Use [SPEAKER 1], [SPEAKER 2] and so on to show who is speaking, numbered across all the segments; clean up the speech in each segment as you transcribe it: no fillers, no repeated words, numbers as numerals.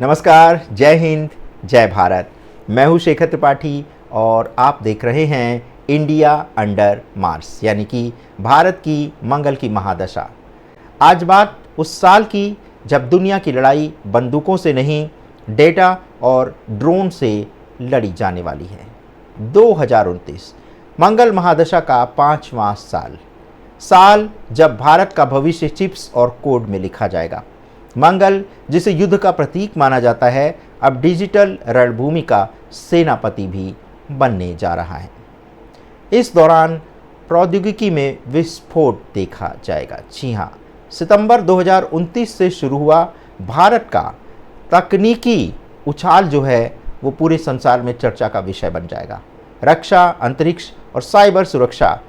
[SPEAKER 1] नमस्कार, जय हिंद, जय भारत। मैं हूं शेखर त्रिपाठी और आप देख रहे हैं इंडिया अंडर मार्स, यानी कि भारत की मंगल की महादशा। आज बात उस साल की जब दुनिया की लड़ाई बंदूकों से नहीं, डेटा और ड्रोन से लड़ी जाने वाली है। 2029 मंगल महादशा का 5वां साल जब भारत का भविष्य चिप्स और कोड में लिखा जाएगा। मंगल, जिसे युद्ध का प्रतीक माना जाता है, अब डिजिटल रणभूमि का सेनापति भी बनने जा रहा है। इस दौरान प्रौद्योगिकी में विस्फोट देखा जाएगा। जी हाँ, सितंबर 2029 से शुरू हुआ भारत का तकनीकी उछाल जो है वो पूरे संसार में चर्चा का विषय बन जाएगा। रक्षा, अंतरिक्ष और साइबर सुरक्षा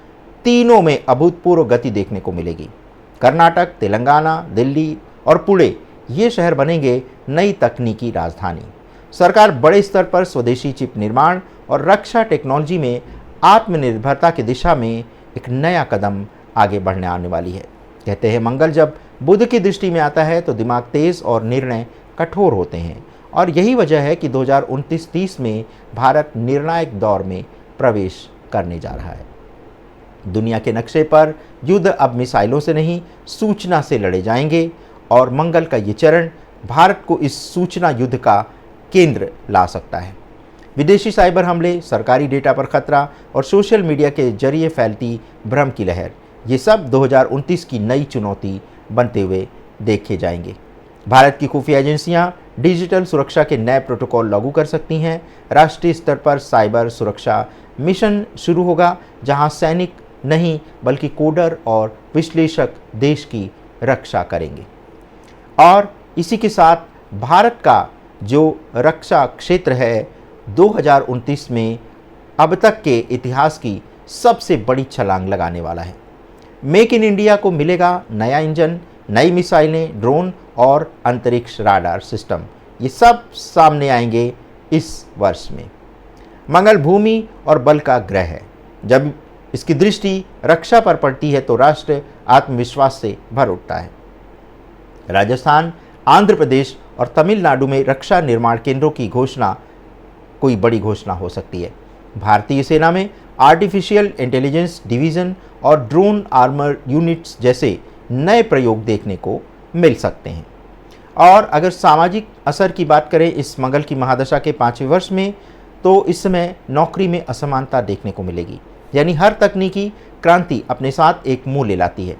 [SPEAKER 1] तीनों में अभूतपूर्व गति देखने को मिलेगी। कर्नाटक, तेलंगाना, दिल्ली और पुणे ये शहर बनेंगे नई तकनीकी राजधानी। सरकार बड़े स्तर पर स्वदेशी चिप निर्माण और रक्षा टेक्नोलॉजी में आत्मनिर्भरता की दिशा में एक नया कदम आगे बढ़ने आने वाली है। कहते हैं मंगल जब बुध की दृष्टि में आता है तो दिमाग तेज और निर्णय कठोर होते हैं, और यही वजह है कि 2029-30 में भारत निर्णायक दौर में प्रवेश करने जा रहा है। दुनिया के नक्शे पर युद्ध अब मिसाइलों से नहीं, सूचना से लड़े जाएंगे, और मंगल का ये चरण भारत को इस सूचना युद्ध का केंद्र ला सकता है। विदेशी साइबर हमले, सरकारी डेटा पर खतरा और सोशल मीडिया के जरिए फैलती भ्रम की लहर, ये सब 2029 की नई चुनौती बनते हुए देखे जाएंगे। भारत की खुफिया एजेंसियां डिजिटल सुरक्षा के नए प्रोटोकॉल लागू कर सकती हैं। राष्ट्रीय स्तर पर साइबर सुरक्षा मिशन शुरू होगा, जहां सैनिक नहीं बल्कि कोडर और विश्लेषक देश की रक्षा करेंगे। और इसी के साथ भारत का जो रक्षा क्षेत्र है 2029 में अब तक के इतिहास की सबसे बड़ी छलांग लगाने वाला है। मेक इन इंडिया को मिलेगा नया इंजन, नई मिसाइलें, ड्रोन और अंतरिक्ष राडार सिस्टम। ये सब सामने आएंगे इस वर्ष में। मंगल भूमि और बल का ग्रह है। जब इसकी दृष्टि रक्षा पर पड़ती है तो राष्ट्र आत्मविश्वास से भर उठता है। राजस्थान, आंध्र प्रदेश और तमिलनाडु में रक्षा निर्माण केंद्रों की घोषणा कोई बड़ी घोषणा हो सकती है। भारतीय सेना में आर्टिफिशियल इंटेलिजेंस डिवीज़न और ड्रोन आर्मर यूनिट्स जैसे नए प्रयोग देखने को मिल सकते हैं। और अगर सामाजिक असर की बात करें इस मंगल की महादशा के 5वें वर्ष में, तो इस समय नौकरी में असमानता देखने को मिलेगी। यानी हर तकनीकी क्रांति अपने साथ एक मुंह ले लाती है।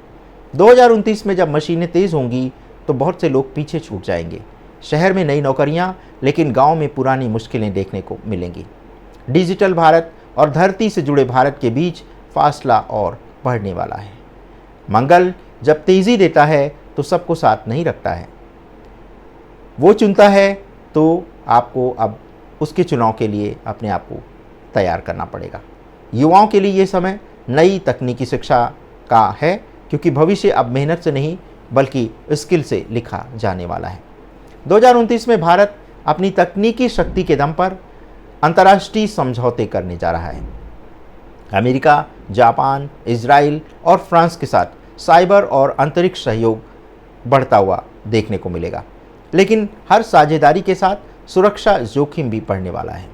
[SPEAKER 1] 2029 में जब मशीनें तेज़ होंगी तो बहुत से लोग पीछे छूट जाएंगे। शहर में नई नौकरियां, लेकिन गांव में पुरानी मुश्किलें देखने को मिलेंगी। डिजिटल भारत और धरती से जुड़े भारत के बीच फासला और बढ़ने वाला है। मंगल जब तेज़ी देता है तो सबको साथ नहीं रखता है, वो चुनता है, तो आपको अब उसके चुनाव के लिए अपने आप को तैयार करना पड़ेगा। युवाओं के लिए ये समय नई तकनीकी शिक्षा का है, क्योंकि भविष्य अब मेहनत से नहीं बल्कि स्किल से लिखा जाने वाला है। 2029 में भारत अपनी तकनीकी शक्ति के दम पर अंतर्राष्ट्रीय समझौते करने जा रहा है। अमेरिका, जापान, इजराइल और फ्रांस के साथ साइबर और अंतरिक्ष सहयोग बढ़ता हुआ देखने को मिलेगा, लेकिन हर साझेदारी के साथ सुरक्षा जोखिम भी बढ़ने वाला है।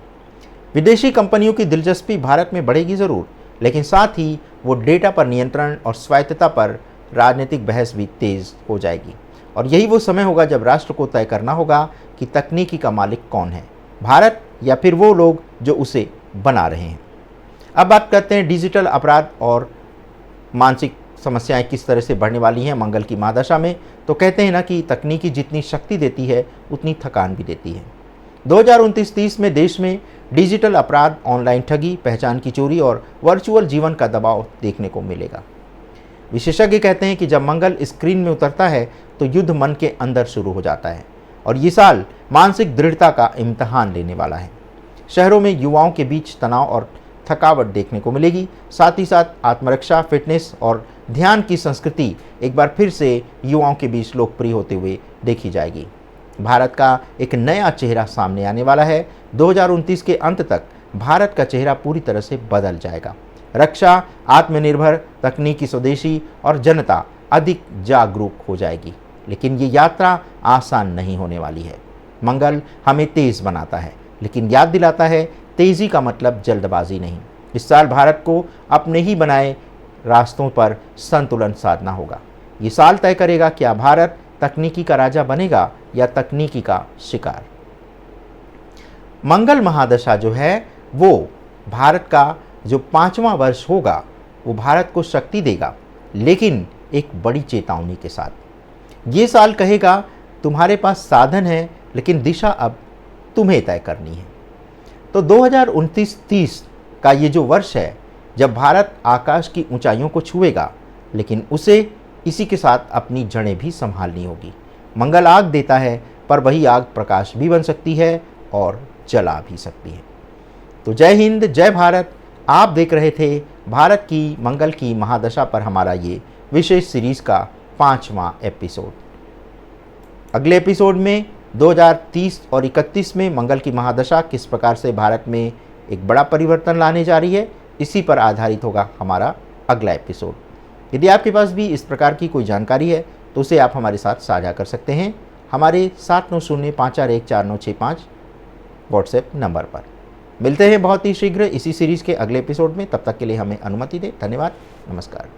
[SPEAKER 1] विदेशी कंपनियों की दिलचस्पी भारत में बढ़ेगी ज़रूर, लेकिन साथ ही वो डेटा पर नियंत्रण और स्वायत्तता पर राजनीतिक बहस भी तेज़ हो जाएगी। और यही वो समय होगा जब राष्ट्र को तय करना होगा कि तकनीकी का मालिक कौन है, भारत या फिर वो लोग जो उसे बना रहे हैं। अब बात करते हैं डिजिटल अपराध और मानसिक समस्याएं किस तरह से बढ़ने वाली हैं मंगल की महादशा में। तो कहते हैं ना कि तकनीकी जितनी शक्ति देती है उतनी थकान भी देती है। 2029-30 में देश में डिजिटल अपराध, ऑनलाइन ठगी, पहचान की चोरी और वर्चुअल जीवन का दबाव देखने को मिलेगा। विशेषज्ञ कहते हैं कि जब मंगल स्क्रीन में उतरता है तो युद्ध मन के अंदर शुरू हो जाता है, और ये साल मानसिक दृढ़ता का इम्तहान लेने वाला है। शहरों में युवाओं के बीच तनाव और थकावट देखने को मिलेगी। साथ ही साथ आत्मरक्षा, फिटनेस और ध्यान की संस्कृति एक बार फिर से युवाओं के बीच लोकप्रिय होते हुए देखी जाएगी। भारत का एक नया चेहरा सामने आने वाला है। 2029 के अंत तक भारत का चेहरा पूरी तरह से बदल जाएगा। रक्षा आत्मनिर्भर, तकनीकी स्वदेशी और जनता अधिक जागरूक हो जाएगी। लेकिन ये यात्रा आसान नहीं होने वाली है। मंगल हमें तेज़ बनाता है, लेकिन याद दिलाता है तेज़ी का मतलब जल्दबाजी नहीं। इस साल भारत को अपने ही बनाए रास्तों पर संतुलन साधना होगा। ये साल तय करेगा क्या भारत तकनीकी का राजा बनेगा या तकनीकी का शिकार। मंगल महादशा जो है वो भारत का जो 5वां वर्ष होगा वो भारत को शक्ति देगा, लेकिन एक बड़ी चेतावनी के साथ। ये साल कहेगा तुम्हारे पास साधन है, लेकिन दिशा अब तुम्हें तय करनी है। तो 2029-30 का ये जो वर्ष है जब भारत आकाश की ऊंचाइयों को छुएगा, लेकिन उसे इसी के साथ अपनी जड़ें भी संभालनी होगी। मंगल आग देता है, पर वही आग प्रकाश भी बन सकती है और जला भी सकती है। तो जय हिंद, जय भारत। आप देख रहे थे भारत की मंगल की महादशा पर हमारा ये विशेष सीरीज का 5वां एपिसोड। अगले एपिसोड में 2030 और 31 में मंगल की महादशा किस प्रकार से भारत में एक बड़ा परिवर्तन लाने जा रही है, इसी पर आधारित होगा हमारा अगला एपिसोड। यदि आपके पास भी इस प्रकार की कोई जानकारी है तो उसे आप हमारे साथ साझा कर सकते हैं हमारे 7905414965 व्हाट्सएप नंबर पर। मिलते हैं बहुत ही शीघ्र इसी सीरीज़ के अगले एपिसोड में। तब तक के लिए हमें अनुमति दें। धन्यवाद, नमस्कार।